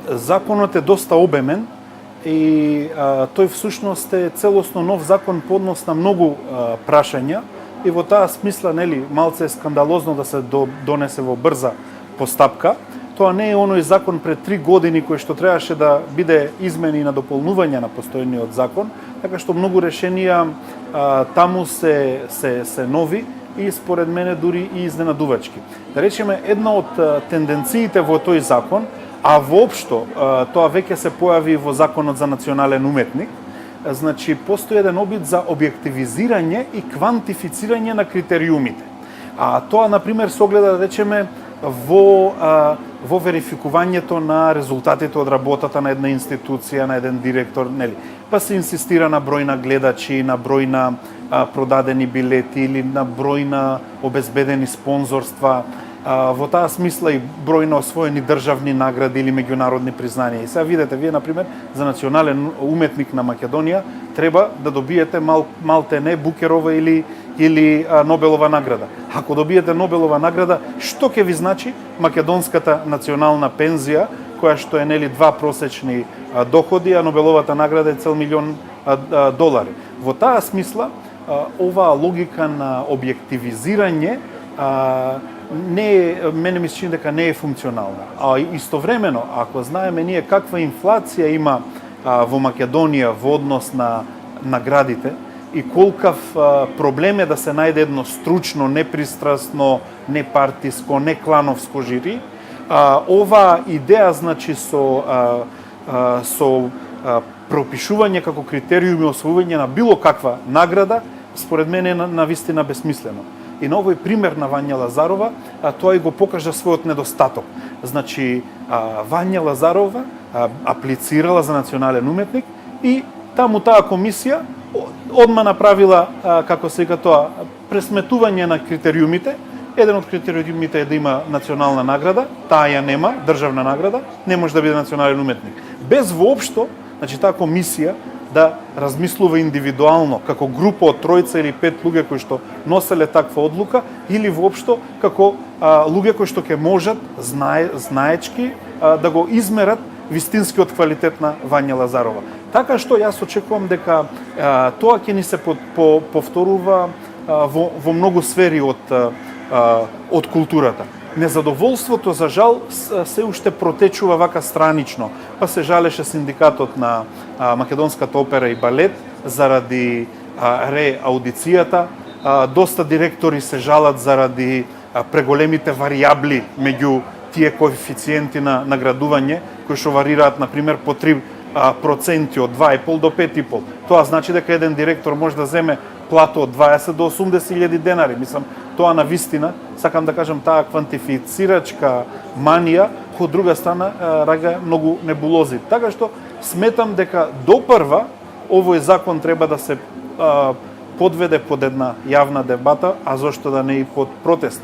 Законот е доста обемен и тој всушност е целосно нов закон по однос на многу прашања и во таа смисла, нели, малце е скандалозно да се донесе во брза постапка. Тоа не е оној закон пред 3 години кој што требаше да биде измени и надополнување на постојниот закон, така што многу решенија таму се нови и според мене дури и изненадувачки. Да речеме, една од тенденциите во тој закон, а воопшто тоа веќе се појави во Законот за национален уметник, значи постои еден обид за објективизирање и квантифицирање на критериумите. А тоа, например, се огледа, да речеме, во верификувањето на резултатите од работата на една институција, на еден директор, нели? Па се инсистира на број на гледачи, на број на продадени билети или на број на обезбедени спонзорства, во таа смисла и број на освоени државни награди или меѓународни признања. И сега видете, вие, например, за национален уметник на Македонија треба да добиете малте не Букерова или Нобелова награда. Ако добиете Нобелова награда, што ќе ви значи македонската национална пензија, која што е нели 2 просечни доходи, а Нобеловата награда е цел $1.000.000. Во таа смисла, оваа логика на објективизирање мене ми се чини дека не е функционална. А истовремено, ако знаеме ние каква инфлација има во Македонија во однос на наградите и колкав проблем е да се најде едно стручно, непристрасно, непартиско, неклановско жири, оваа идеја, значи, со пропишување како критериуми освојување на било каква награда, според мене е навистина бесмислено. И на овој пример на Вања Лазарова, тоа и го покажа својот недостаток. Значи, Вања Лазарова аплицирала за национален уметник и таму таа комисија одма направила, како се вика тоа, пресметување на критериумите. Еден од критериумите е да има национална награда, таа ја нема, државна награда, не може да биде национален уметник. Без воопшто, значи таа комисија да размислува индивидуално, како група од 3 или 5 луѓе кои што носеле таква одлука, или воопшто како луѓе кои што ќе можат знаечки да го измерат вистинскиот квалитет на Вања Лазарова. Така што јас очекувам дека тоа ќе ни се повторува во многу сфери од културата. Незадоволството, за жал, се уште протечува вака странично. Па се жалеше синдикатот на Македонската опера и балет заради реаудицијата. Доста директори се жалат заради преголемите варијабли меѓу тие коефициенти на наградување, кои што варираат, например, по 3% од 2,5 до 5,5. Тоа значи дека еден директор може да земе плато од 20 до 80.000 денари. Мислам, тоа на вистина, сакам да кажам, таа квантифицирачка манија, од друга страна, раѓа многу небулози. Така што сметам дека допрва овој закон треба да се подведе под една јавна дебата, а зошто да не и под протест.